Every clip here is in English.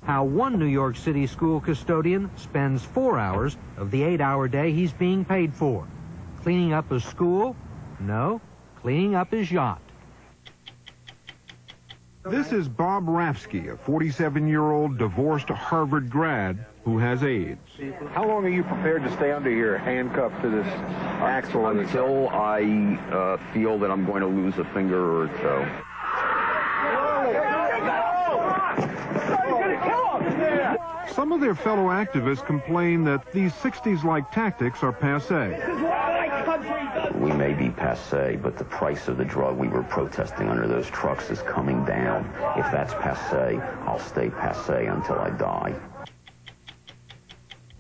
how one New York City school custodian spends 4 hours of the 8-hour day he's being paid for. Cleaning up his school? No, cleaning up his yacht. This is Bob Rafsky, a 47-year-old divorced Harvard grad who has AIDS. How long are you prepared to stay under here, handcuffed to this axle? Until I feel that I'm going to lose a finger or so. Some of their fellow activists complain that these 60s-like tactics are passé. We may be passé, but the price of the drug we were protesting under those trucks is coming down. If that's passé, I'll stay passé until I die.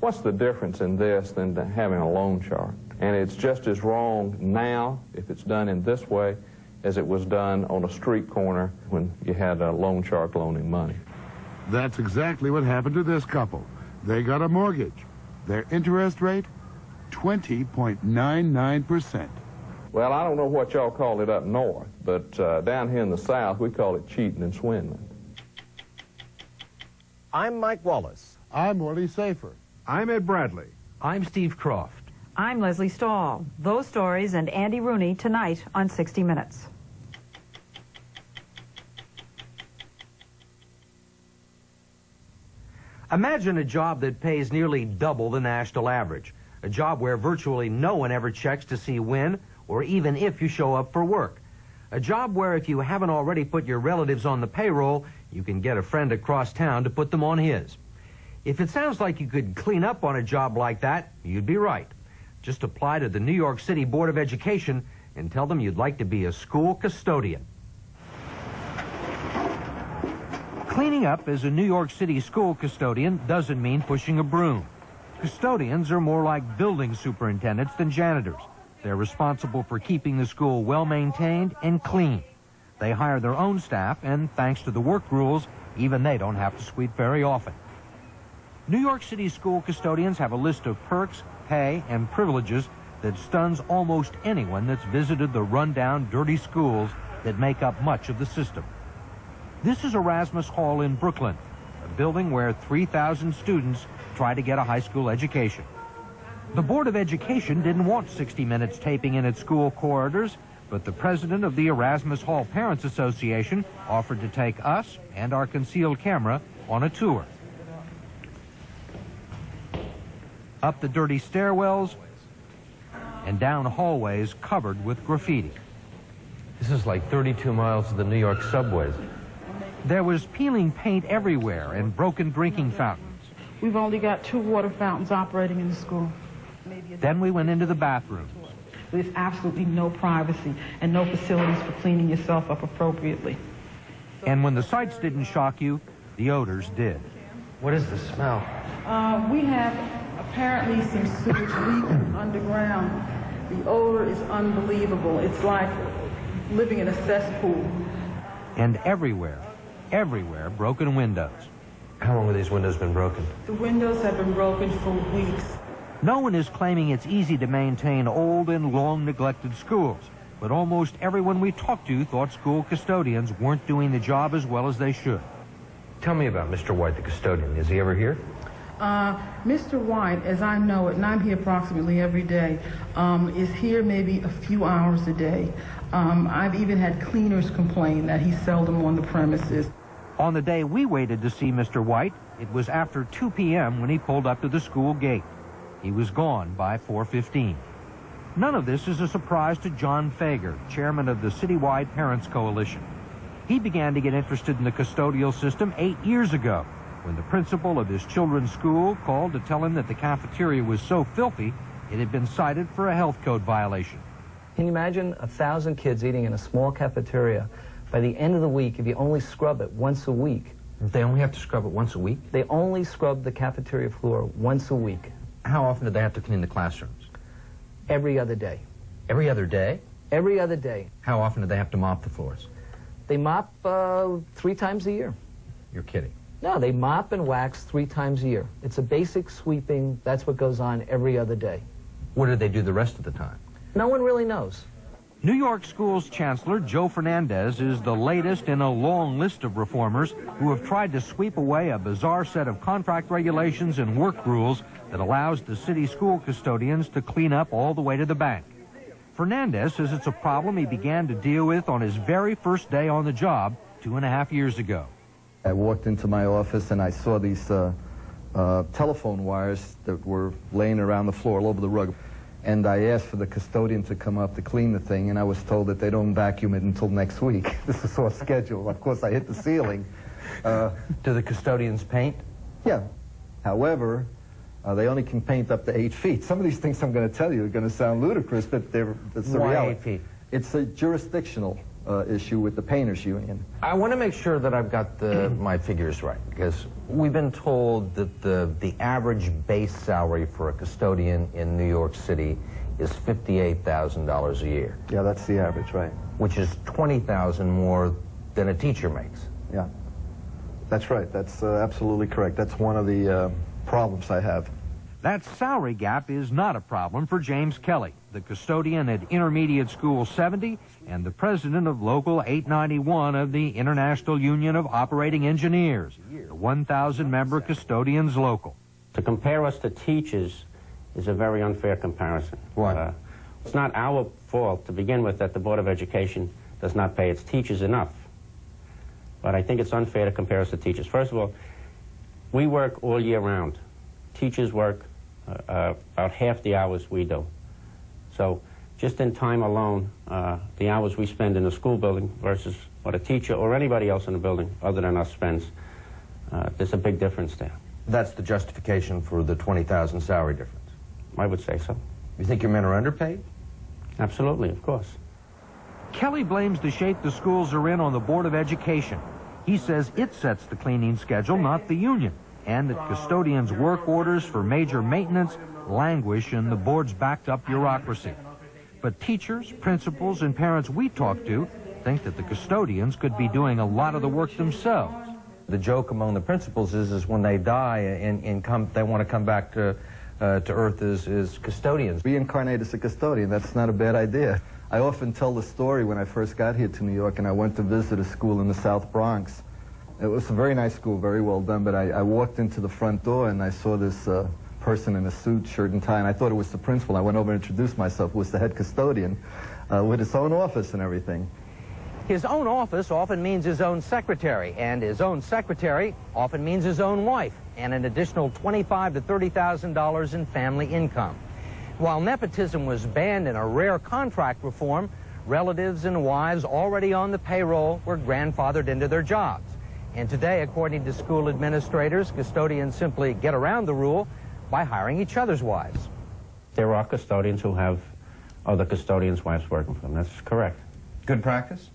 What's the difference in this than having a loan shark? And it's just as wrong now, if it's done in this way, as it was done on a street corner when you had a loan shark loaning money. That's exactly what happened to this couple. They got a mortgage. Their interest rate, 20.99%. Well, I don't know what y'all call it up north, but down here in the South, we call it cheating and swindling. I'm Mike Wallace. I'm Orly Safer. I'm Ed Bradley. I'm Steve Croft. I'm Leslie Stahl. Those stories and Andy Rooney tonight on 60 Minutes. Imagine a job that pays nearly double the national average. A job where virtually no one ever checks to see when or even if you show up for work. A job where if you haven't already put your relatives on the payroll, you can get a friend across town to put them on his. If it sounds like you could clean up on a job like that, you'd be right. Just apply to the New York City Board of Education and tell them you'd like to be a school custodian. Cleaning up as a New York City school custodian doesn't mean pushing a broom. Custodians are more like building superintendents than janitors. They're responsible for keeping the school well-maintained and clean. They hire their own staff, and thanks to the work rules, even they don't have to sweep very often. New York City school custodians have a list of perks, pay, and privileges that stuns almost anyone that's visited the rundown, dirty schools that make up much of the system. This is Erasmus Hall in Brooklyn, a building where 3,000 students try to get a high school education. The Board of Education didn't want 60 Minutes taping in its school corridors, but the president of the Erasmus Hall Parents Association offered to take us and our concealed camera on a tour. Up the dirty stairwells and down hallways covered with graffiti. This is like 32 miles of the New York subways. There was peeling paint everywhere and broken drinking fountains. We've only got 2 water fountains operating in the school. Then we went into the bathrooms. There's absolutely no privacy and no facilities for cleaning yourself up appropriately. And when the sights didn't shock you, the odors did. What is the smell? We have apparently some sewage leaking underground. The odor is unbelievable. It's like living in a cesspool. And everywhere, broken windows. How long have these windows been broken? The windows have been broken for weeks. No one is claiming it's easy to maintain old and long-neglected schools, but almost everyone we talked to thought school custodians weren't doing the job as well as they should. Tell me about Mr. White, the custodian. Is he ever here? Mr. White, as I know it, and I'm here approximately every day, is here maybe a few hours a day. I've even had cleaners complain that he's seldom on the premises. On the day we waited to see Mr. White, it was after 2 p.m. when he pulled up to the school gate. He was gone by 4:15. None of this is a surprise to John Fager, chairman of the Citywide Parents Coalition. He began to get interested in the custodial system 8 years ago, when the principal of his children's school called to tell him that the cafeteria was so filthy it had been cited for a health code violation. Can you imagine 1,000 kids eating in a small cafeteria? By the end of the week, if you only scrub it once a week. They only have to scrub it once a week? They only scrub the cafeteria floor once a week. How often do they have to clean the classrooms? Every other day. Every other day? Every other day. How often do they have to mop the floors? They mop 3 times a year. You're kidding. No, they mop and wax 3 times a year. It's a basic sweeping. That's what goes on every other day. What do they do the rest of the time? No one really knows. New York Schools Chancellor Joe Fernandez is the latest in a long list of reformers who have tried to sweep away a bizarre set of contract regulations and work rules that allows the city school custodians to clean up all the way to the bank. Fernandez says it's a problem he began to deal with on his very first day on the job 2.5 years ago. I walked into my office and I saw these telephone wires that were laying around the floor all over the rug. And I asked for the custodian to come up to clean the thing, and I was told that they don't vacuum it until next week. This is off schedule. Of course, I hit the ceiling. Do the custodians paint? Yeah. However, they only can paint up to 8 feet. Some of these things I'm going to tell you are going to sound ludicrous, but it's the Why reality. 8 feet? It's a jurisdictional issue with the painters union. I want to make sure that I've got my figures right, because we've been told that the average base salary for a custodian in New York City is $58,000 a year. Yeah, that's the average, right? Which is $20,000 more than a teacher makes. Yeah, that's right. That's absolutely correct. That's one of the problems I have. That salary gap is not a problem for James Kelly, the custodian at Intermediate School 70 and the president of Local 891 of the International Union of Operating Engineers, the 1,000-member custodians local. To compare us to teachers is a very unfair comparison. Why? It's not our fault to begin with that the Board of Education does not pay its teachers enough. But I think it's unfair to compare us to teachers. First of all, we work all year round. Teachers work about half the hours we do. So just in time alone, the hours we spend in a school building versus what a teacher or anybody else in a building other than us spends, there's a big difference there. That's the justification for the $20,000 salary difference. I would say so. You think your men are underpaid? Absolutely, of course. Kelly blames the shape the schools are in on the Board of Education. He says it sets the cleaning schedule, not the union, and that custodians' work orders for major maintenance languish in the board's backed-up bureaucracy. But teachers, principals, and parents we talk to think that the custodians could be doing a lot of the work themselves. The joke among the principals is when they die and they want to come back to earth as custodians. Reincarnate as a custodian, that's not a bad idea. I often tell the story when I first got here to New York and I went to visit a school in the South Bronx. It was a very nice school, very well done, but I walked into the front door and I saw this person in a suit, shirt, and tie, and I thought it was the principal. I went over and introduced myself. It was the head custodian with his own office and everything. His own office often means his own secretary, and his own secretary often means his own wife, and an additional $25,000 to $30,000 in family income. While nepotism was banned in a rare contract reform, relatives and wives already on the payroll were grandfathered into their jobs. And today, according to school administrators, custodians simply get around the rule by hiring each other's wives. There are custodians who have other custodians' wives working for them. That's correct. Good practice?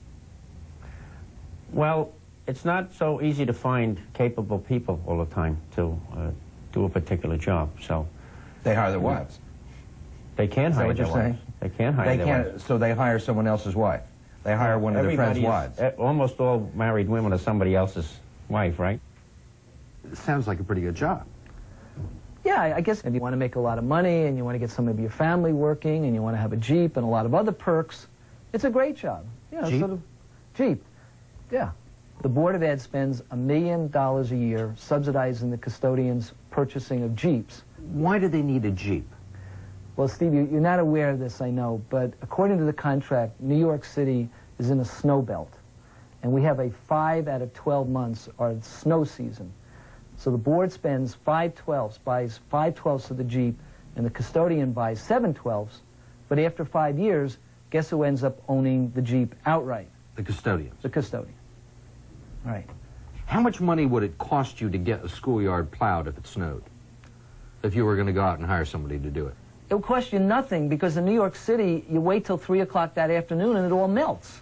Well, it's not so easy to find capable people all the time to do a particular job, so... They hire their wives. They can hire what their you're wives. saying? They can hire their wives. So they hire someone else's wife. They hire one of their friends' wives. Almost all married women are somebody else's wife, right? It sounds like a pretty good job. Yeah, I guess if you want to make a lot of money and you want to get some of your family working and you want to have a Jeep and a lot of other perks, it's a great job. Yeah, Jeep? sort of Jeep. Yeah. The Board of Ed spends $1 million a year subsidizing the custodians' purchasing of Jeeps. Why do they need a Jeep? Well, Steve, you're not aware of this, I know, but according to the contract, New York City is in a snow belt, and we have a 5 out of 12 months are snow season. So the board spends 5/12s, buys 5/12s of the Jeep, and the custodian buys 7/12s, but after 5 years, guess who ends up owning the Jeep outright? The custodians. The custodian. Right. How much money would it cost you to get a schoolyard plowed if it snowed? If you were going to go out and hire somebody to do it? It will cost you nothing because in New York City, you wait till 3 o'clock that afternoon and it all melts.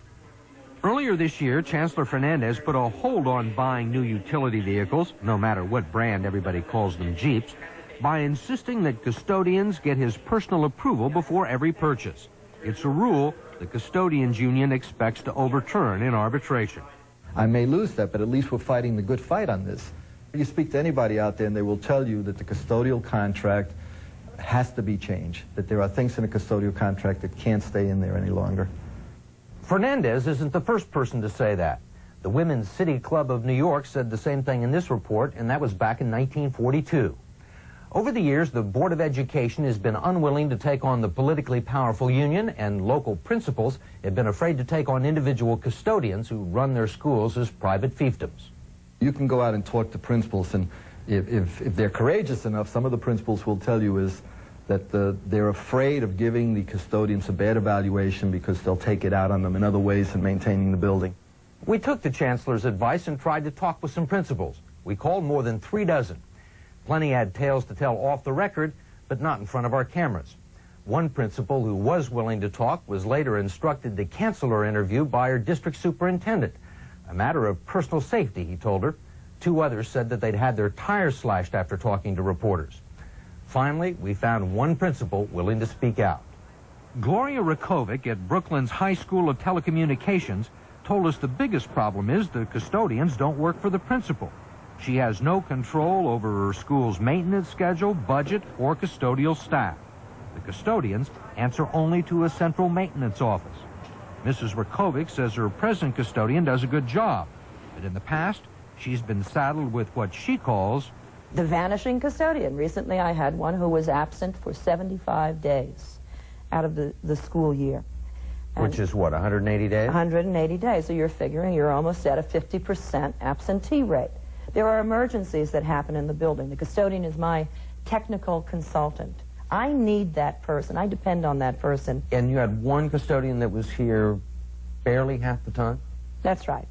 Earlier this year, Chancellor Fernandez put a hold on buying new utility vehicles, no matter what brand everybody calls them Jeeps, by insisting that custodians get his personal approval before every purchase. It's a rule the custodians union expects to overturn in arbitration. I may lose that, but at least we're fighting the good fight on this. You speak to anybody out there and they will tell you that the custodial contract has to be changed, that there are things in a custodial contract that can't stay in there any longer. Fernandez isn't the first person to say that. The Women's City Club of New York said the same thing in this report, and that was back in 1942. Over the years, the Board of Education has been unwilling to take on the politically powerful union, and local principals have been afraid to take on individual custodians who run their schools as private fiefdoms. You can go out and talk to principals, and if they're courageous enough, some of the principals will tell you is that they're afraid of giving the custodians a bad evaluation because they'll take it out on them in other ways than maintaining the building. We took the chancellor's advice and tried to talk with some principals. We called more than 3 dozen. Plenty had tales to tell off the record, but not in front of our cameras. One principal who was willing to talk was later instructed to cancel her interview by her district superintendent. A matter of personal safety, he told her. 2 others said that they'd had their tires slashed after talking to reporters. Finally, we found one principal willing to speak out. Gloria Rakovic at Brooklyn's High School of Telecommunications told us the biggest problem is the custodians don't work for the principal. She has no control over her school's maintenance schedule, budget, or custodial staff. The custodians answer only to a central maintenance office. Mrs. Rakovic says her present custodian does a good job, but in the past, she's been saddled with what she calls the vanishing custodian. Recently, I had one who was absent for 75 days out of the school year. Which is what, 180 days? 180 days. So you're figuring you're almost at a 50% absentee rate. There are emergencies that happen in the building. The custodian is my technical consultant. I need that person. I depend on that person. And you had one custodian that was here barely half the time? That's right.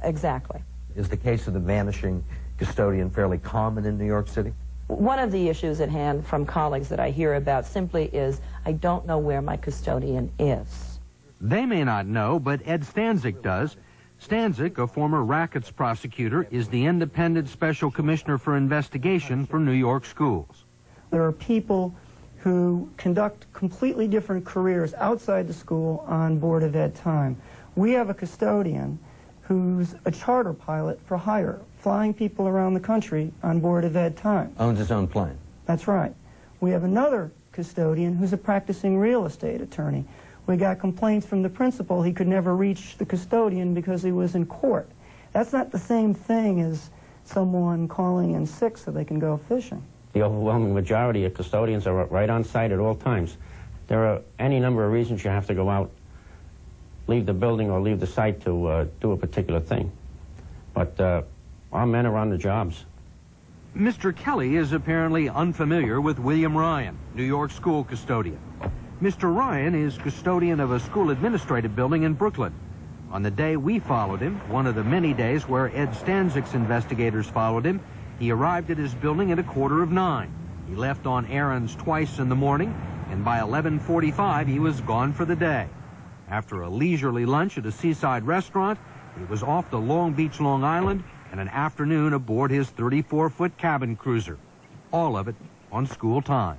Exactly. Is the case of the vanishing custodian fairly common in New York City? One of the issues at hand from colleagues that I hear about simply is, I don't know where my custodian is. They may not know, but Ed Stanzik does. Stanzik, a former rackets prosecutor, is the independent special commissioner for investigation for New York schools. There are people who conduct completely different careers outside the school on Board of Ed time. We have a custodian who's a charter pilot for hire, flying people around the country on Board of Ed time. Owns his own plane. That's right. We have another custodian who's a practicing real estate attorney. We got complaints from the principal he could never reach the custodian because he was in court. That's not the same thing as someone calling in sick so they can go fishing. The overwhelming majority of custodians are right on site at all times. There are any number of reasons you have to go out, leave the building or leave the site to do a particular thing. But our men are on the jobs. Mr. Kelly is apparently unfamiliar with William Ryan, New York school custodian. Mr. Ryan is custodian of a school administrative building in Brooklyn. On the day we followed him, one of the many days where Ed Stanzik's investigators followed him, he arrived at his building at 8:45. He left on errands twice in the morning, and by 11:45 he was gone for the day. After a leisurely lunch at a seaside restaurant, he was off to Long Beach, Long Island, and an afternoon aboard his 34-foot cabin cruiser. All of it on school time.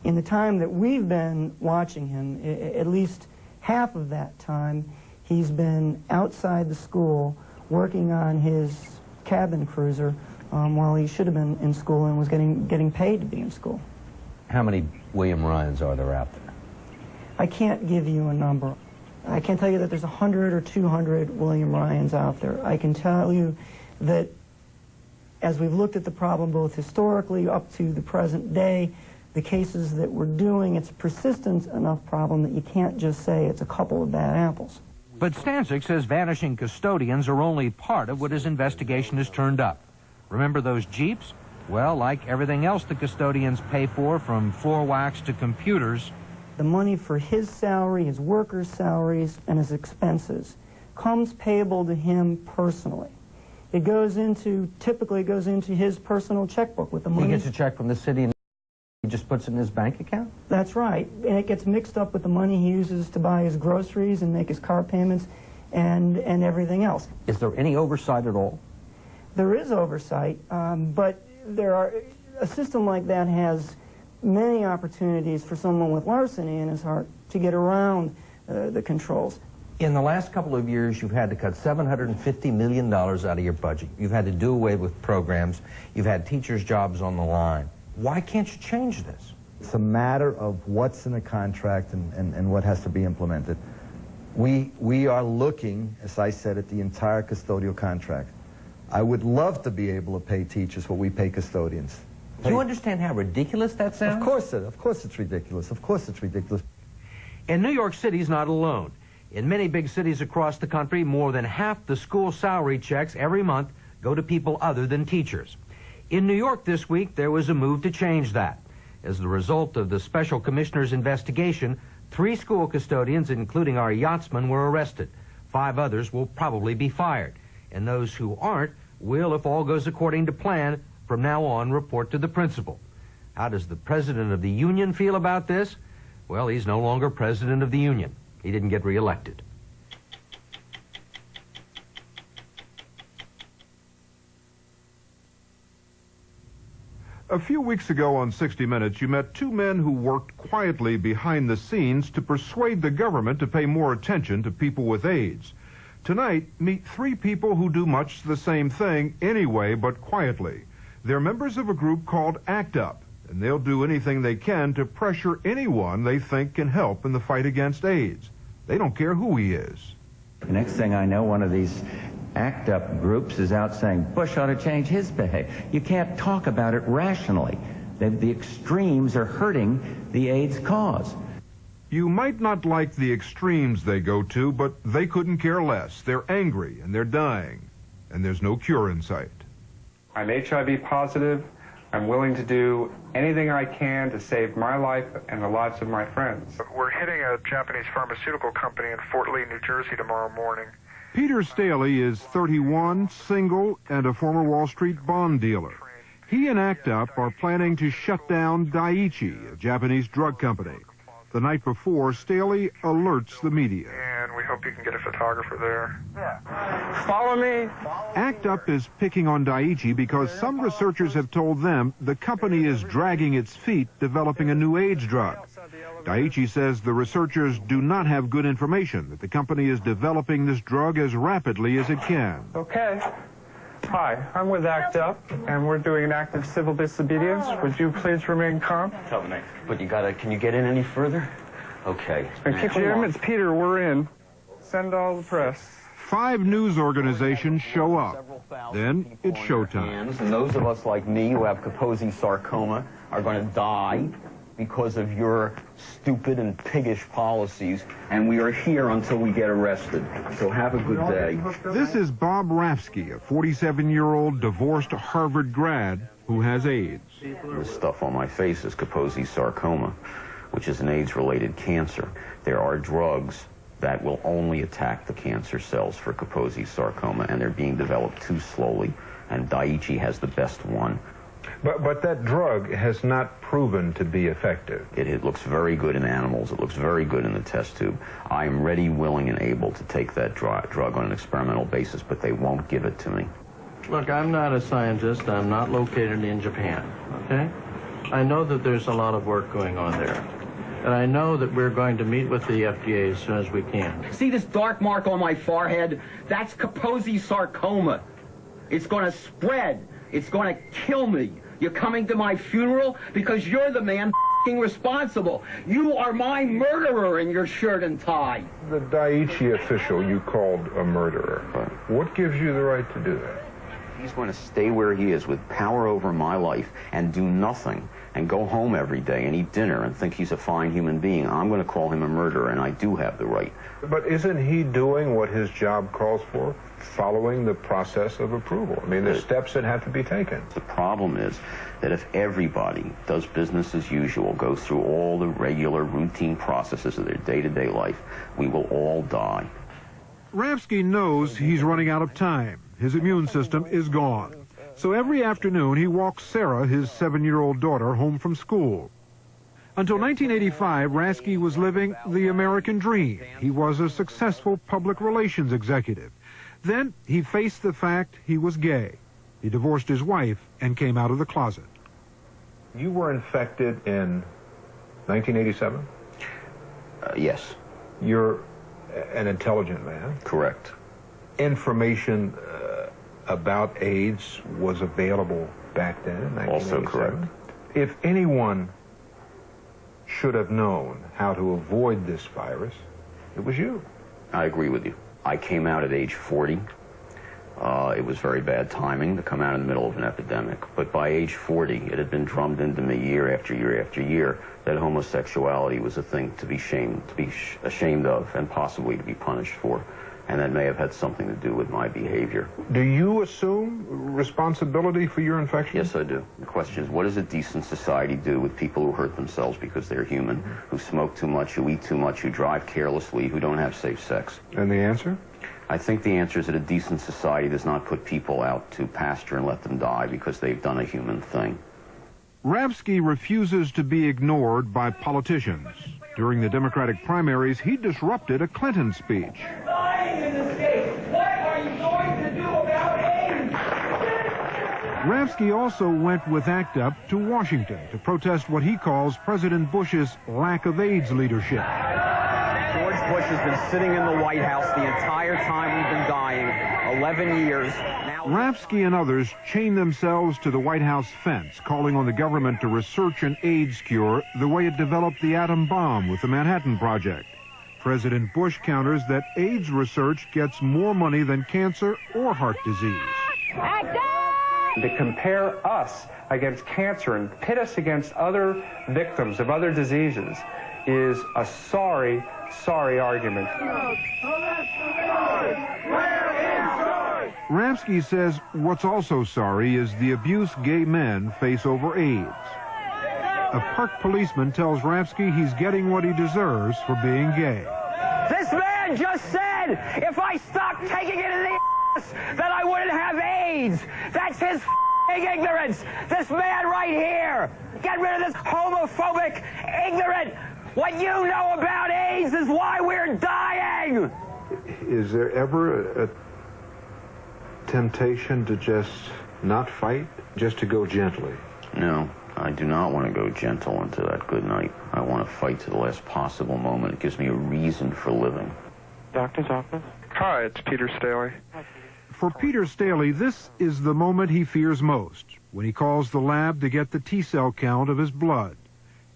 In the time that we've been watching him, at least half of that time, he's been outside the school working on his cabin cruiser while he should have been in school and was getting paid to be in school. How many William Ryans are there out there? I can't give you a number. I can't tell you that there's 100 or 200 William Ryans out there. I can tell you that as we've looked at the problem both historically up to the present day, the cases that we're doing, it's a persistent enough problem that you can't just say it's a couple of bad apples. But Stanzik says vanishing custodians are only part of what his investigation has turned up. Remember those Jeeps? Well, like everything else the custodians pay for, from floor wax to computers, the money for his salary, his workers' salaries, and his expenses comes payable to him personally. It goes into, typically it goes into his personal checkbook with the money. He gets a check from the city and he just puts it in his bank account? That's right. And it gets mixed up with the money he uses to buy his groceries and make his car payments and everything else. Is there any oversight at all? There is oversight, but a system like that has many opportunities for someone with larceny in his heart to get around the controls. In the last couple of years, you've had to cut $750 million out of your budget. You've had to do away with programs. You've had teachers' jobs on the line. Why can't you change this? It's a matter of what's in a contract and what has to be implemented. We are looking, as I said, at the entire custodial contract. I would love to be able to pay teachers what we pay custodians. Do you understand how ridiculous that sounds? Of course it's ridiculous. Of course it's ridiculous. And New York City's not alone. In many big cities across the country, more than half the school salary checks every month go to people other than teachers. In New York this week, there was a move to change that. As the result of the special commissioner's investigation, 3 school custodians, including our yachtsman, were arrested. 5 others will probably be fired. And those who aren't will, if all goes according to plan, from now on report to the principal. How does the president of the union feel about this? Well, he's no longer president of the union. He didn't get reelected. A few weeks ago on 60 Minutes, you met 2 men who worked quietly behind the scenes to persuade the government to pay more attention to people with AIDS. Tonight, meet 3 people who do much the same thing anyway, but quietly. They're members of a group called ACT UP, and they'll do anything they can to pressure anyone they think can help in the fight against AIDS. They don't care who he is. The next thing I know, one of these ACT UP groups is out saying Bush ought to change his behavior. You can't talk about it rationally. The extremes are hurting the AIDS cause. You might not like the extremes they go to, but they couldn't care less. They're angry and they're dying, and there's no cure in sight. I'm HIV positive. I'm willing to do anything I can to save my life and the lives of my friends. We're hitting a Japanese pharmaceutical company in Fort Lee, New Jersey tomorrow morning. Peter Staley is 31, single, and a former Wall Street bond dealer. He and ACT UP are planning to shut down Daiichi, a Japanese drug company. The night before, Staley alerts the media. And we hope you can get a photographer there. Yeah. Follow me. ACT UP is picking on Daiichi because some researchers have told them the company is dragging its feet developing a new AIDS drug. Daiichi says the researchers do not have good information, that the company is developing this drug as rapidly as it can. Okay. Hi, I'm with ACT UP, and we're doing an act of civil disobedience. Would you please remain calm? Tell me, but can you get in any further? Okay. Jim, it's Peter, we're in. Send all the press. 5 news organizations show up. Then it's showtime. And those of us like me who have Kaposi sarcoma are going to die because of your stupid and piggish policies, and we are here until we get arrested. So have a good day. This is Bob Rafsky, a 47-year-old divorced Harvard grad who has AIDS. The stuff on my face is Kaposi sarcoma, which is an AIDS-related cancer. There are drugs that will only attack the cancer cells for Kaposi sarcoma, and they're being developed too slowly, and Daiichi has the best one. But that drug has not proven to be effective. It looks very good in animals. It looks very good in the test tube. I am ready, willing, and able to take that drug on an experimental basis, but they won't give it to me. Look, I'm not a scientist. I'm not located in Japan, okay? I know that there's a lot of work going on there. And I know that we're going to meet with the FDA as soon as we can. See this dark mark on my forehead? That's Kaposi sarcoma. It's going to spread. It's going to kill me. You're coming to my funeral because you're the man responsible. You are my murderer in your shirt and tie. The Daiichi official you called a murderer. What gives you the right to do that? He's going to stay where he is with power over my life and do nothing and go home every day and eat dinner and think he's a fine human being. I'm going to call him a murderer, and I do have the right. But isn't he doing what his job calls for? Following the process of approval. I mean, there's steps that have to be taken. The problem is that if everybody does business as usual, goes through all the regular routine processes of their day-to-day life, we will all die. Rafsky knows he's running out of time. His immune system is gone. So every afternoon he walks Sarah, his 7-year-old daughter, home from school. Until 1985, Rafsky was living the American dream. He was a successful public relations executive. Then he faced the fact he was gay. He divorced his wife and came out of the closet. You were infected in 1987? Yes. You're an intelligent man? Correct. Information about AIDS was available back then, in 1987? Also correct. If anyone should have known how to avoid this virus, it was you. I agree with you. I came out at age 40. It was very bad timing to come out in the middle of an epidemic. But by age 40, it had been drummed into me year after year after year that homosexuality was a thing to be ashamed of and possibly to be punished for. And that may have had something to do with my behavior. Do you assume responsibility for your infection? Yes, I do. The question is, what does a decent society do with people who hurt themselves because they're human, who smoke too much, who eat too much, who drive carelessly, who don't have safe sex? And the answer? I think the answer is that a decent society does not put people out to pasture and let them die because they've done a human thing. Ravsky refuses to be ignored by politicians. During the Democratic primaries, he disrupted a Clinton speech. Ravsky also went with ACT UP to Washington to protest what he calls President Bush's lack of AIDS leadership. George Bush has been sitting in the White House the entire time we've been dying, 11 years. Ravsky and others chained themselves to the White House fence, calling on the government to research an AIDS cure the way it developed the atom bomb with the Manhattan Project. President Bush counters that AIDS research gets more money than cancer or heart disease. To compare us against cancer and pit us against other victims of other diseases is a sorry, sorry argument. Ravsky says what's also sorry is the abuse gay men face over AIDS. A park policeman tells Ravsky he's getting what he deserves for being gay. This man just said if I stopped taking it in the ass that I wouldn't have AIDS. That's his ignorance. This man right here. Get rid of this homophobic, ignorant. What you know about AIDS is why we're dying. Is there ever a temptation to just not fight, just to go gently? No, I do not want to go gentle into that good night. I want to fight to the last possible moment. It gives me a reason for living. Doctor's office. Hi, it's Peter Staley. For Peter Staley, this is the moment he fears most, when he calls the lab to get the T-cell count of his blood.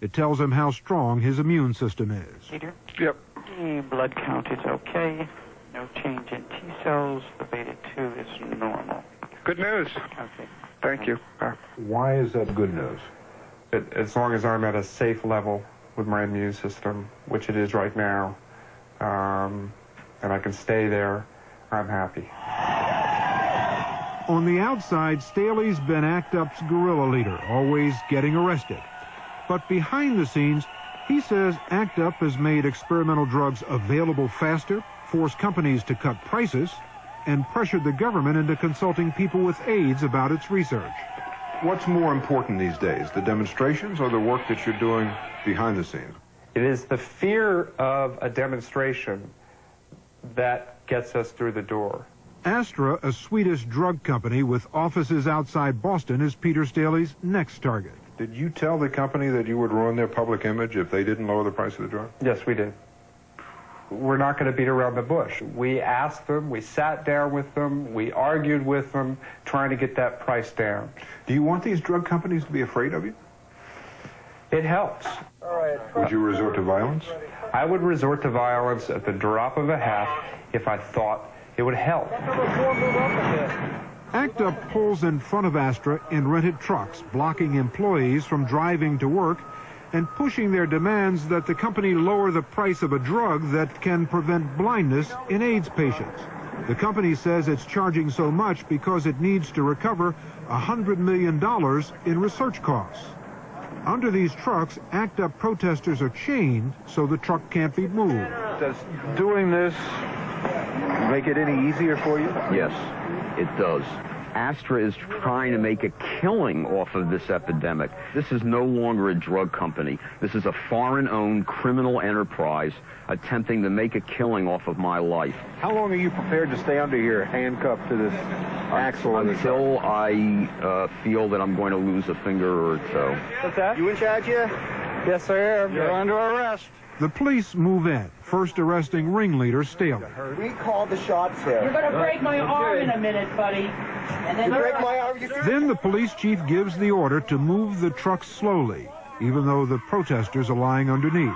It tells him how strong his immune system is. Peter? Yep. The blood count is okay. No change in T-cells. The beta-2 is normal. Good news. Okay. Thank you. Why is that good news? As long as I'm at a safe level with my immune system, which it is right now, and I can stay there, I'm happy. On the outside, Staley's been ACT UP's guerrilla leader, always getting arrested. But behind the scenes, he says ACT UP has made experimental drugs available faster, forced companies to cut prices, and pressured the government into consulting people with AIDS about its research. What's more important these days, the demonstrations or the work that you're doing behind the scenes? It is the fear of a demonstration that gets us through the door. Astra, a Swedish drug company with offices outside Boston, is Peter Staley's next target. Did you tell the company that you would ruin their public image if they didn't lower the price of the drug? Yes, we did. We're not going to beat around the bush. We asked them, we sat down with them, we argued with them, trying to get that price down. Do you want these drug companies to be afraid of you? It helps. Would you resort to violence? I would resort to violence at the drop of a hat if I thought it would help. ACT UP pulls in front of Astra in rented trucks, blocking employees from driving to work and pushing their demands that the company lower the price of a drug that can prevent blindness in AIDS patients. The company says it's charging so much because it needs to recover $100 million in research costs. Under these trucks, ACT UP protesters are chained so the truck can't be moved. Does doing this make it any easier for you? Yes, it does. Astra is trying to make a killing off of this epidemic. This is no longer a drug company. This is a foreign-owned criminal enterprise attempting to make a killing off of my life. How long are you prepared to stay under here, handcuffed to this axle? Until I feel that I'm going to lose a finger or toe. What's that? You in charge here? Yes, I am. You're under arrest. The police move in, first arresting ringleader Staley. We called the shots here. You're going to break my arm in a minute, buddy. And then break my arm. Then the police chief gives the order to move the truck slowly, even though the protesters are lying underneath.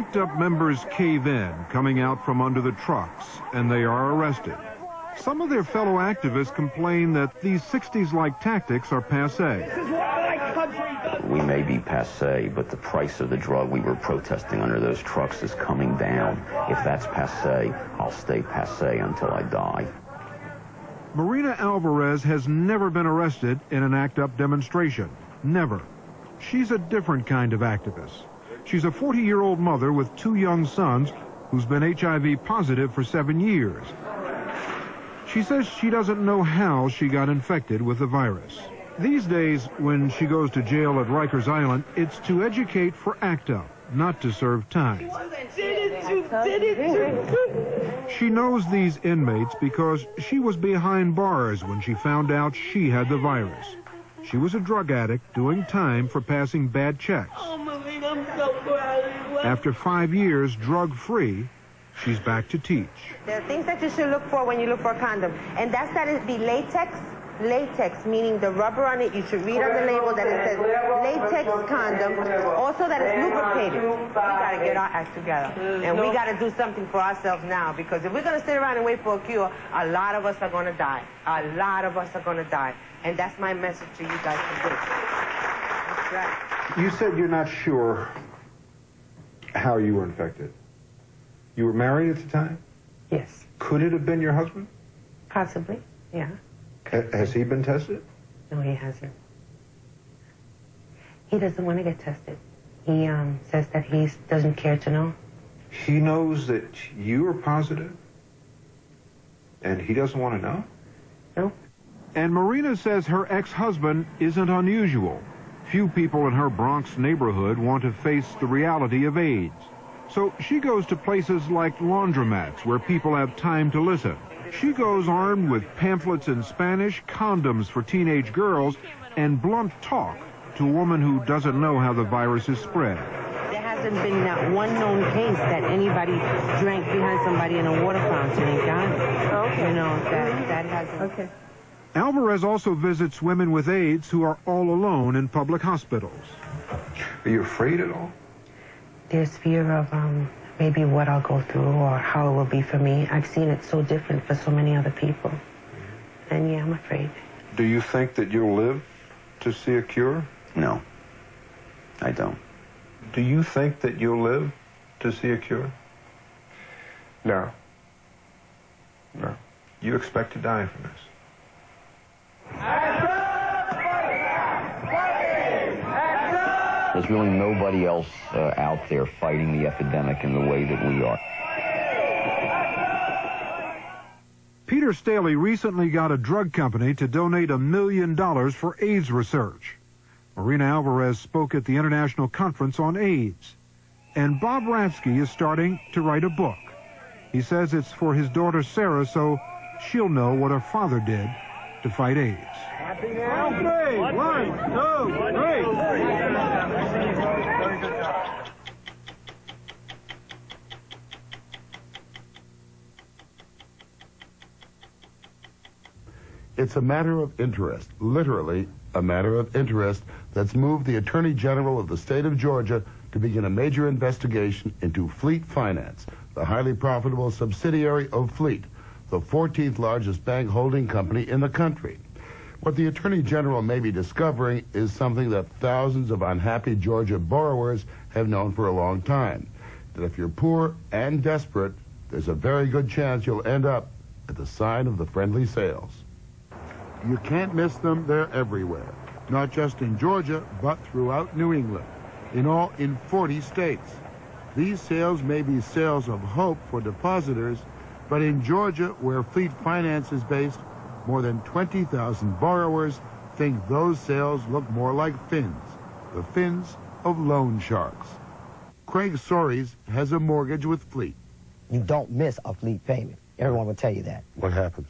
ACT UP members cave in, coming out from under the trucks, and they are arrested. Some of their fellow activists complain that these 60s-like tactics are passé. We may be passé, but the price of the drug we were protesting under those trucks is coming down. If that's passé, I'll stay passé until I die. Marina Alvarez has never been arrested in an ACT UP demonstration. Never. She's a different kind of activist. She's a 40-year-old mother with 2 young sons who's been HIV positive for 7 years. She says she doesn't know how she got infected with the virus. These days, when she goes to jail at Rikers Island, it's to educate for ACT UP, not to serve time. She knows these inmates because she was behind bars when she found out she had the virus. She was a drug addict doing time for passing bad checks. After 5 years drug-free, she's back to teach. There are things that you should look for when you look for a condom, and that's that it be latex. Latex, meaning the rubber on it, you should read on the label that it says latex condom. Also that it's lubricated. We got to get our act together. And we got to do something for ourselves now, because if we're going to sit around and wait for a cure, a lot of us are going to die. A lot of us are going to die. And that's my message to you guys today. That's right. You said you're not sure how you were infected. You were married at the time? Yes. Could it have been your husband? Possibly, yeah. Has he been tested? No, he hasn't. He doesn't want to get tested. He says that he doesn't care to know. He knows that you are positive, and he doesn't want to know? No. And Marina says her ex-husband isn't unusual. Few people in her Bronx neighborhood want to face the reality of AIDS. So she goes to places like laundromats where people have time to listen. She goes armed with pamphlets in Spanish, condoms for teenage girls, and blunt talk to a woman who doesn't know how the virus is spread. There hasn't been that one known case that anybody drank behind somebody in a water fountain and got it. Okay. You know, that hasn't. Okay. Alvarez also visits women with AIDS who are all alone in public hospitals. Are you afraid at all? There's fear of maybe what I'll go through or how it will be for me. I've seen it so different for so many other people. And yeah, I'm afraid. Do you think that you'll live to see a cure? No, I don't. Do you think that you'll live to see a cure? No. No. You expect to die from this? There's really nobody else out there fighting the epidemic in the way that we are. Peter Staley recently got a drug company to donate $1 million for AIDS research. Marina Alvarez spoke at the International Conference on AIDS. And Bob Ratsky is starting to write a book. He says it's for his daughter Sarah so she'll know what her father did to fight AIDS. Happy now? 1, 2, 3. It's a matter of interest, literally a matter of interest, that's moved the Attorney General of the state of Georgia to begin a major investigation into Fleet Finance, the highly profitable subsidiary of Fleet, the 14th largest bank holding company in the country. What the Attorney General may be discovering is something that thousands of unhappy Georgia borrowers have known for a long time, that if you're poor and desperate, there's a very good chance you'll end up at the sign of the friendly sales. You can't miss them, they're everywhere. Not just in Georgia, but throughout New England. In 40 states. These sales may be sales of hope for depositors, but in Georgia, where Fleet Finance is based, more than 20,000 borrowers think those sales look more like fins, the fins of loan sharks. Craig Soares has a mortgage with Fleet. You don't miss a Fleet payment. Everyone will tell you that. What happens?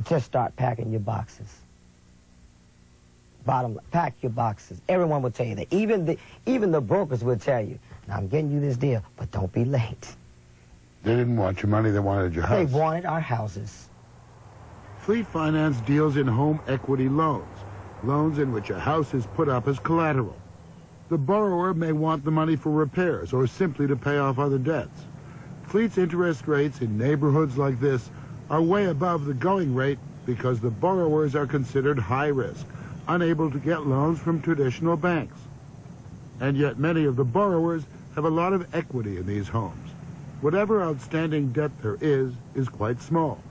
Just start packing your boxes. Bottom line, pack your boxes. Everyone will tell you that. Even the brokers will tell you, now I'm getting you this deal, but don't be late. They didn't want your money, they wanted your house. They wanted our houses. Fleet Finance deals in home equity loans, loans in which a house is put up as collateral. the borrower may want the money for repairs or simply to pay off other debts. Fleet's interest rates in neighborhoods like this are way above the going rate because the borrowers are considered high risk, unable to get loans from traditional banks. And yet many of the borrowers have a lot of equity in these homes. Whatever outstanding debt there is quite small.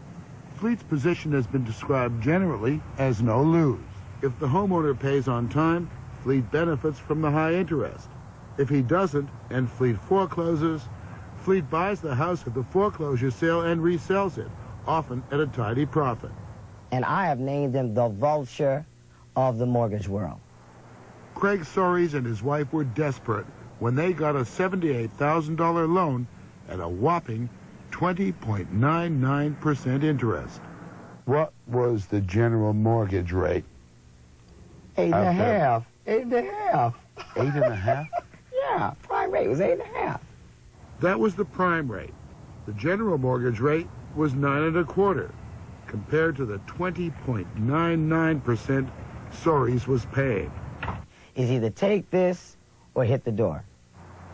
Fleet's position has been described generally as no lose. If the homeowner pays on time, Fleet benefits from the high interest. If he doesn't and Fleet forecloses, Fleet buys the house at the foreclosure sale and resells it, often at a tidy profit. And I have named them the vulture of the mortgage world. Craig Soares and his wife were desperate when they got a $78,000 loan at a whopping 20.99% interest. What was the general mortgage rate? 8.5. 8.5. 8.5? Yeah, prime rate was 8.5. That was the prime rate. The general mortgage rate was 9.25, compared to the 20.99% Soares was paying. Is either take this or hit the door.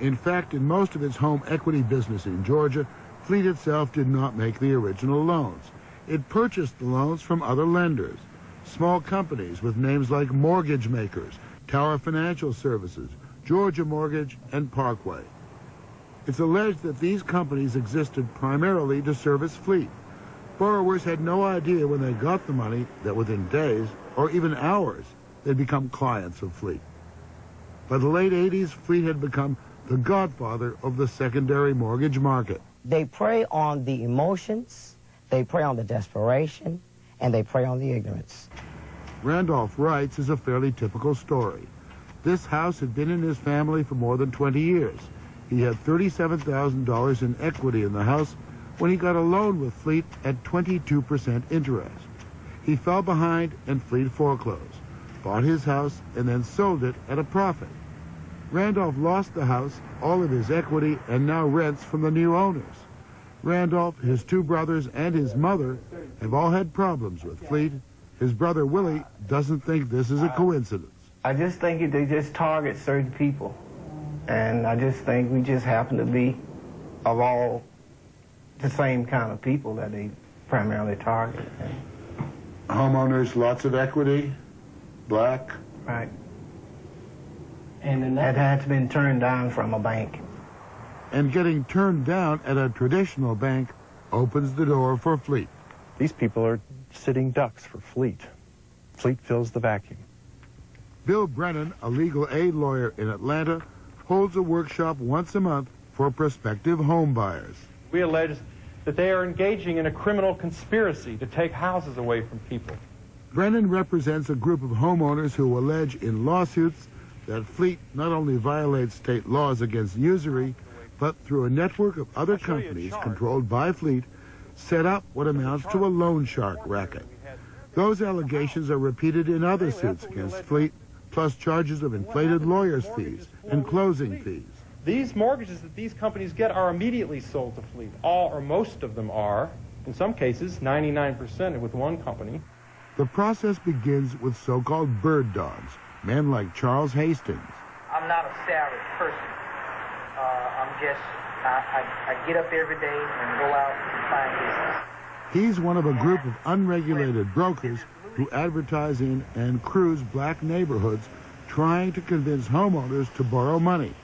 In fact, in most of its home equity business in Georgia, Fleet itself did not make the original loans. It purchased the loans from other lenders, small companies with names like Mortgage Makers, Tower Financial Services, Georgia Mortgage, and Parkway. It's alleged that these companies existed primarily to service Fleet. Borrowers had no idea when they got the money that within days, or even hours, they'd become clients of Fleet. By the late 80s, Fleet had become the godfather of the secondary mortgage market. They prey on the emotions, they prey on the desperation, and they prey on the ignorance. Randolph Wright's is a fairly typical story. This house had been in his family for more than 20 years. He had $37,000 in equity in the house when he got a loan with Fleet at 22% interest. He fell behind and Fleet foreclosed, bought his house, and then sold it at a profit. Randolph lost the house, all of his equity, and now rents from the new owners. Randolph, his two brothers, and his mother have all had problems with Fleet. His brother Willie doesn't think this is a coincidence. I just think they just target certain people. And I just think we just happen to be of all the same kind of people that they primarily target. Homeowners, lots of equity, black. Right. And that had been turned down from a bank. And getting turned down at a traditional bank opens the door for Fleet. These people are sitting ducks for Fleet. Fleet fills the vacuum. Bill Brennan, a legal aid lawyer in Atlanta, holds a workshop once a month for prospective home buyers. We allege that they are engaging in a criminal conspiracy to take houses away from people. Brennan represents a group of homeowners who allege in lawsuits that Fleet not only violates state laws against usury, but through a network of other companies controlled by Fleet, set up what amounts to a loan shark racket. Those allegations are repeated in other suits against Fleet, plus charges of inflated lawyers' fees and closing fees. These mortgages that these companies get are immediately sold to Fleet. All or most of them are. In some cases, 99% with one company. The process begins with so-called bird dogs, men like Charles Hastings. I'm not a salaried person. I get up every day and go out and find business. He's one of a group of unregulated brokers who advertise in and cruise black neighborhoods trying to convince homeowners to borrow money.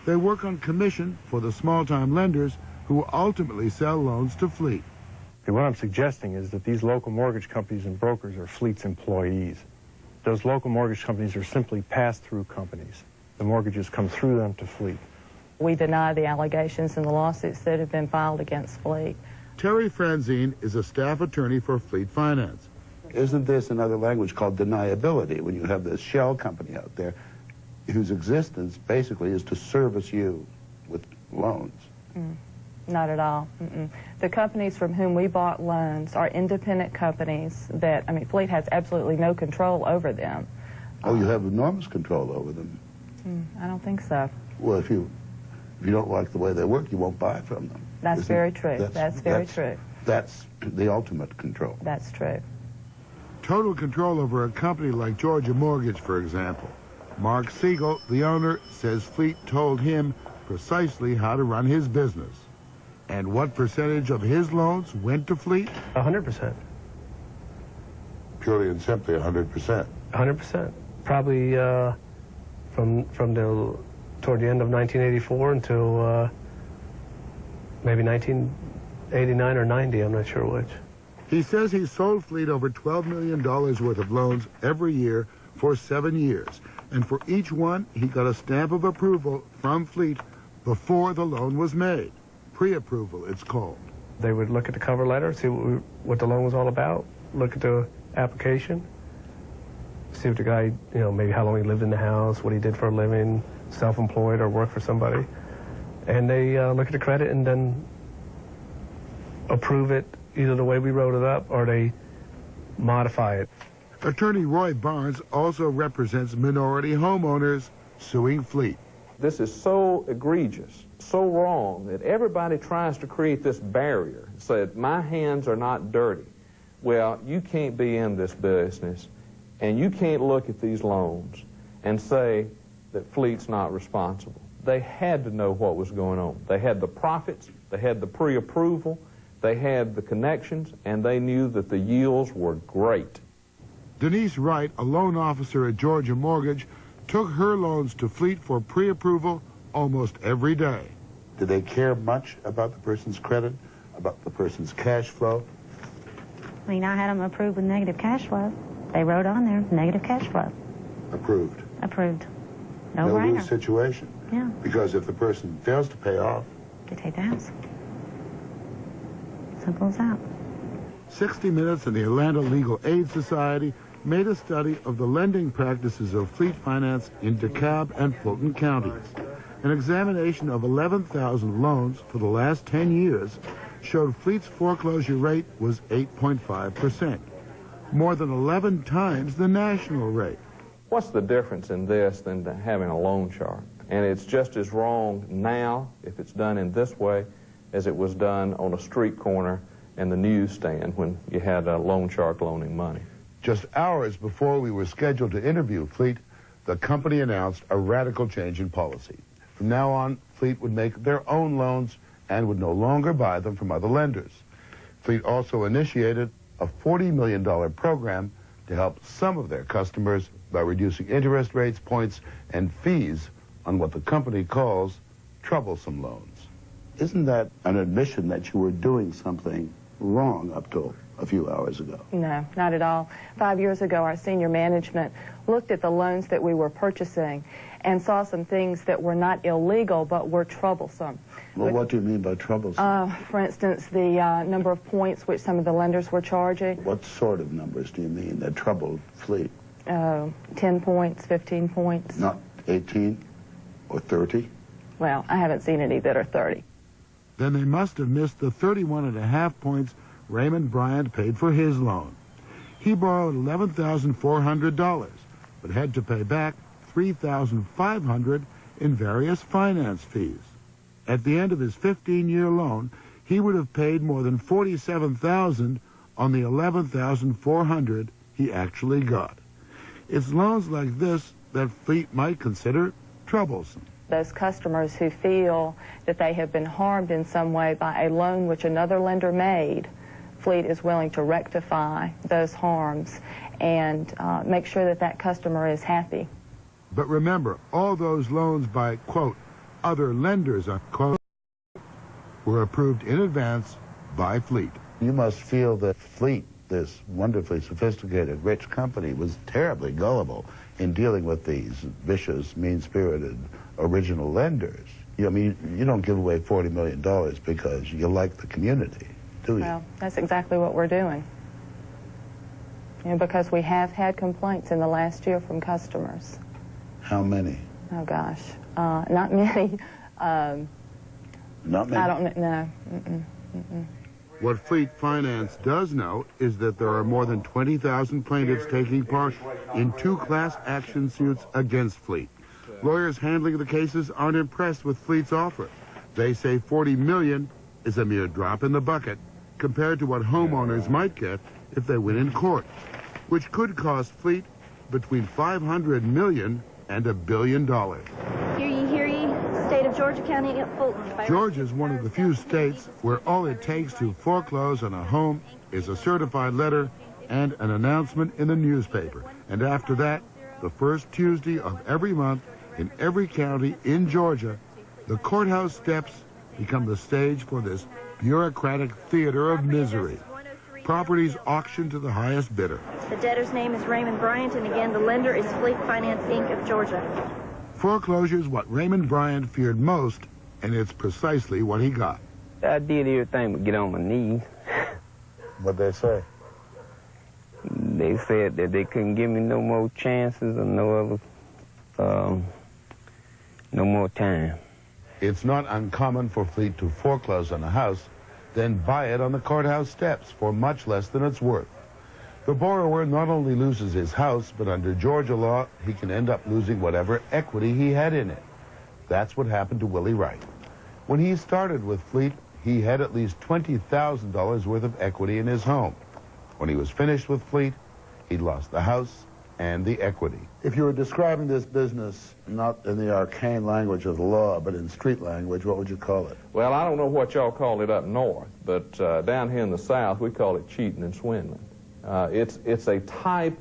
They work on commission for the small-time lenders who ultimately sell loans to Fleet. And what I'm suggesting is that these local mortgage companies and brokers are Fleet's employees. Those local mortgage companies are simply pass-through companies. The mortgages come through them to Fleet. We deny the allegations in the lawsuits that have been filed against Fleet. Terry Franzine is a staff attorney for Fleet Finance. Isn't this another language called deniability, when you have this shell company out there whose existence basically is to service you with loans? Not at all. The companies from whom we bought loans are independent companies that, Fleet has absolutely no control over them. Oh, you have enormous control over them. I don't think so. Well, if you don't like the way they work, you won't buy from them. That's very true. That's very true. That's the ultimate control. That's true. Total control over a company like Georgia Mortgage, for example. Mark Siegel, the owner, says Fleet told him precisely how to run his business. And what percentage of his loans went to Fleet? 100%. Purely and simply 100%. 100%. Probably toward the end of 1984 until maybe 1989 or 90, I'm not sure which. He says he sold Fleet over $12 million worth of loans every year for 7 years. And for each one, he got a stamp of approval from Fleet before the loan was made. Pre-approval, it's called. They would look at the cover letter, see what the loan was all about, look at the application, see if the guy, maybe how long he lived in the house, what he did for a living, self-employed or worked for somebody. And they look at the credit and then approve it either the way we wrote it up or they modify it. Attorney Roy Barnes also represents minority homeowners suing Fleet. This is so egregious, so wrong, that everybody tries to create this barrier, say, my hands are not dirty. Well, you can't be in this business, and you can't look at these loans and say that Fleet's not responsible. They had to know what was going on. They had the profits, they had the pre-approval, they had the connections, and they knew that the yields were great. Denise Wright, a loan officer at Georgia Mortgage, took her loans to Fleet for pre-approval almost every day. Did they care much about the person's credit, about the person's cash flow? I mean, I had them approved with negative cash flow. They wrote on there, negative cash flow. Approved. Approved. No lose brainer. situation. Yeah. Because if the person fails to pay off, they take the house. Simple as that. 60 Minutes and the Atlanta Legal Aid Society made a study of the lending practices of Fleet Finance in DeKalb and Fulton counties. An examination of 11,000 loans for the last 10 years showed Fleet's foreclosure rate was 8.5%, more than 11 times the national rate. What's the difference in this than having a loan shark? And it's just as wrong now, if it's done in this way, as it was done on a street corner and the newsstand when you had a loan shark loaning money. Just hours before we were scheduled to interview Fleet, the company announced a radical change in policy. From now on, Fleet would make their own loans and would no longer buy them from other lenders. Fleet also initiated a $40 million program to help some of their customers by reducing interest rates, points, and fees on what the company calls troublesome loans. Isn't that an admission that you were doing something wrong up till a few hours ago? No, not at all. 5 years ago, our senior management looked at the loans that we were purchasing and saw some things that were not illegal but were troublesome. Well, what do you mean by troublesome? For instance, the number of points which some of the lenders were charging. What sort of numbers do you mean that troubled Fleet? 10 points, 15 points. Not 18 or 30? Well, I haven't seen any that are 30. Then they must have missed the 31.5 points Raymond Bryant paid for his loan. He borrowed $11,400, but had to pay back $3,500 in various finance fees. At the end of his 15-year loan, he would have paid more than $47,000 on the $11,400 he actually got. It's loans like this that Fleet might consider troublesome. Those customers who feel that they have been harmed in some way by a loan which another lender made, Fleet is willing to rectify those harms and make sure that that customer is happy. But remember, all those loans by, quote, other lenders, unquote, were approved in advance by Fleet. You must feel that Fleet, this wonderfully sophisticated, rich company, was terribly gullible in dealing with these vicious, mean-spirited, original lenders. I mean, you don't give away $40 million because you like the community, do you? Well, that's exactly what we're doing. Because we have had complaints in the last year from customers. How many? Oh, gosh. Not many. Not many? I don't know. What Fleet Finance does know is that there are more than 20,000 plaintiffs taking part in 2 class action suits against Fleet. Lawyers handling the cases aren't impressed with Fleet's offer. They say $40 million is a mere drop in the bucket compared to what homeowners might get if they win in court, which could cost Fleet between $500 million and $1 billion. Hear ye, state of Georgia, county of Fulton. Georgia is one of the few states where all it takes to foreclose on a home is a certified letter and an announcement in the newspaper. And after that, the first Tuesday of every month in every county in Georgia, the courthouse steps become the stage for this bureaucratic theater of misery. Properties auctioned to the highest bidder. The debtor's name is Raymond Bryant, and again, the lender is Fleet Finance, Inc. of Georgia. Foreclosure is what Raymond Bryant feared most, and it's precisely what he got. I did everything but get on my knees. What'd they say? They said that they couldn't give me no more chances or no more time. It's not uncommon for Fleet to foreclose on a house, then buy it on the courthouse steps for much less than it's worth. The borrower not only loses his house, but under Georgia law, he can end up losing whatever equity he had in it. That's what happened to Willie Wright. When he started with Fleet, he had at least $20,000 worth of equity in his home. When he was finished with Fleet, he'd lost the house and the equity. If you were describing this business not in the arcane language of the law, but in street language, what would you call it? Well, I don't know what y'all call it up north, but down here in the South, we call it cheating and swindling. It's a type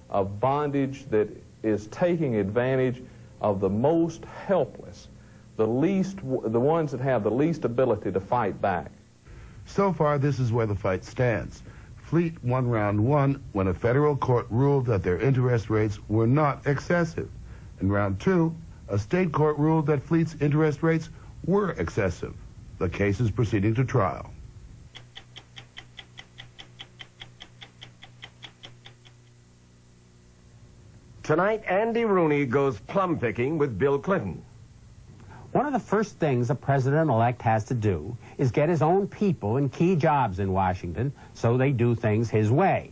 of bondage that is taking advantage of the most helpless, the ones that have the least ability to fight back. So far, this is where the fight stands. Fleet won round one when a federal court ruled that their interest rates were not excessive. In round two, a state court ruled that Fleet's interest rates were excessive. The case is proceeding to trial. Tonight, Andy Rooney goes plum picking with Bill Clinton. One of the first things a president-elect has to do is get his own people in key jobs in Washington so they do things his way.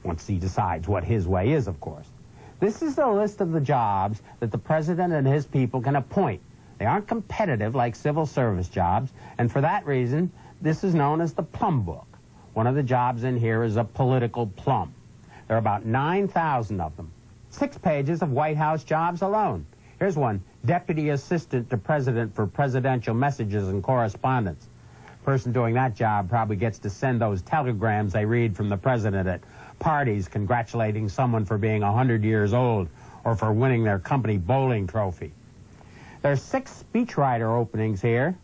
Once he decides what his way is, of course. This is the list of the jobs that the president and his people can appoint. They aren't competitive like civil service jobs, and for that reason, this is known as the plum book. One of the jobs in here is a political plum. There are about 9,000 of them. 6 pages of White House jobs alone. Here's one, Deputy Assistant to President for Presidential Messages and Correspondence. Person doing that job probably gets to send those telegrams they read from the president at parties congratulating someone for being 100 years old or for winning their company bowling trophy. There's 6 speechwriter openings here.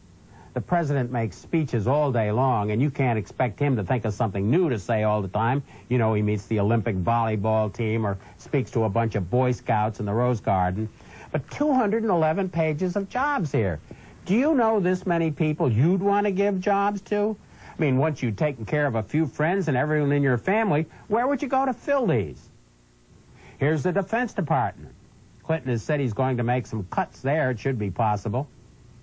The president makes speeches all day long, and you can't expect him to think of something new to say all the time. You know, he meets the Olympic volleyball team or speaks to a bunch of Boy Scouts in the Rose Garden. But 211 pages of jobs here. Do you know this many people you'd want to give jobs to? I mean, once you'd taken care of a few friends and everyone in your family, where would you go to fill these? Here's the Defense Department. Clinton has said he's going to make some cuts there. It should be possible.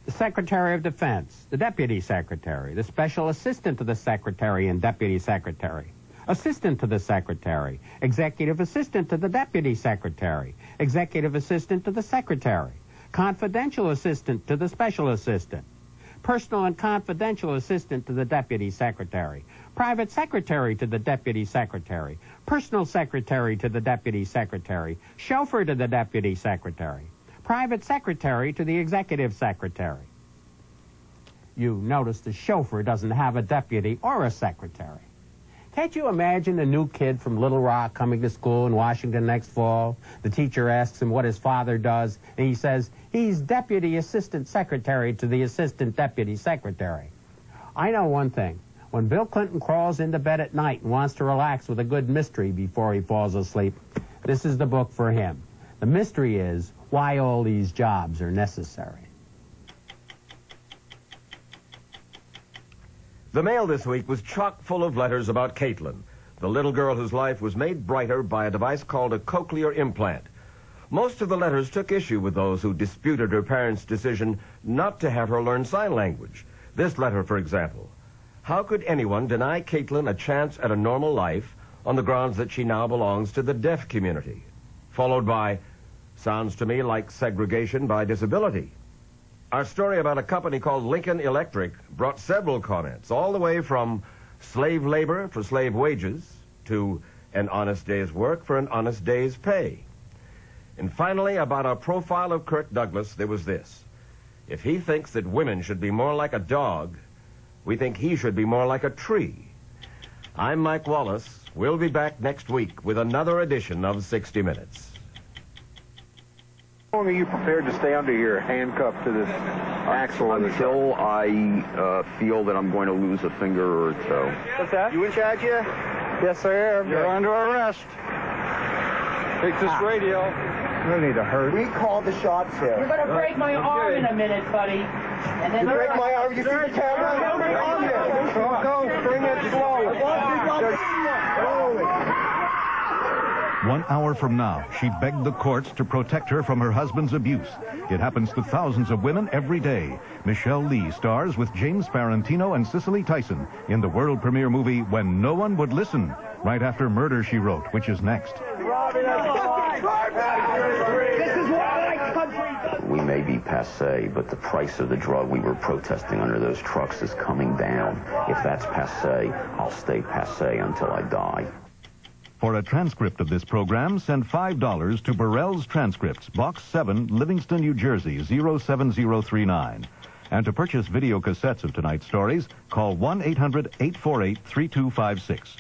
The Secretary of Defense, the Deputy Secretary, the Special Assistant to the Secretary and Deputy Secretary, Assistant to the Secretary, Executive Assistant to the Deputy Secretary, Executive Assistant to the Secretary, Confidential Assistant to the Special Assistant, Personal and Confidential Assistant to the Deputy Secretary, Private Secretary to the Deputy Secretary, Personal Secretary to the Deputy Secretary, Chauffeur to the Deputy Secretary, Private Secretary to the Executive Secretary. You notice the chauffeur doesn't have a deputy or a secretary. Can't you imagine a new kid from Little Rock coming to school in Washington next fall? The teacher asks him what his father does, and he says he's Deputy Assistant Secretary to the Assistant Deputy Secretary. I know one thing. When Bill Clinton crawls into bed at night and wants to relax with a good mystery before he falls asleep, this is the book for him. The mystery is why all these jobs are necessary. The mail this week was chock full of letters about Caitlin, the little girl whose life was made brighter by a device called a cochlear implant. Most of the letters took issue with those who disputed her parents' decision not to have her learn sign language. This letter, for example. How could anyone deny Caitlin a chance at a normal life on the grounds that she now belongs to the deaf community? Followed by, sounds to me like segregation by disability. Our story about a company called Lincoln Electric brought several comments, all the way from slave labor for slave wages to an honest day's work for an honest day's pay. And finally, about our profile of Kirk Douglas, there was this. If he thinks that women should be more like a dog, we think he should be more like a tree. I'm Mike Wallace. We'll be back next week with another edition of 60 Minutes. How long are you prepared to stay under your handcuff to this axle? Until I feel that I'm going to lose a finger or toe. What's that? You in charge here? Yes, I am. You're under arrest. Take this radio. No need to hurt. We call the shots here. You're going to break my arm in a minute, buddy. And then you break my arm, you see the camera? Go, bring it slow. 1 hour from now, she begged the courts to protect her from her husband's abuse. It happens to thousands of women every day. Michelle Lee stars with James Sparantino and Cicely Tyson in the world premiere movie When No One Would Listen, right after Murder, She Wrote, which is next. We may be passé, but the price of the drug we were protesting under those trucks is coming down. If that's passé, I'll stay passé until I die. For a transcript of this program, send $5 to Burrell's Transcripts, Box 7, Livingston, New Jersey, 07039. And to purchase video cassettes of tonight's stories, call 1-800-848-3256.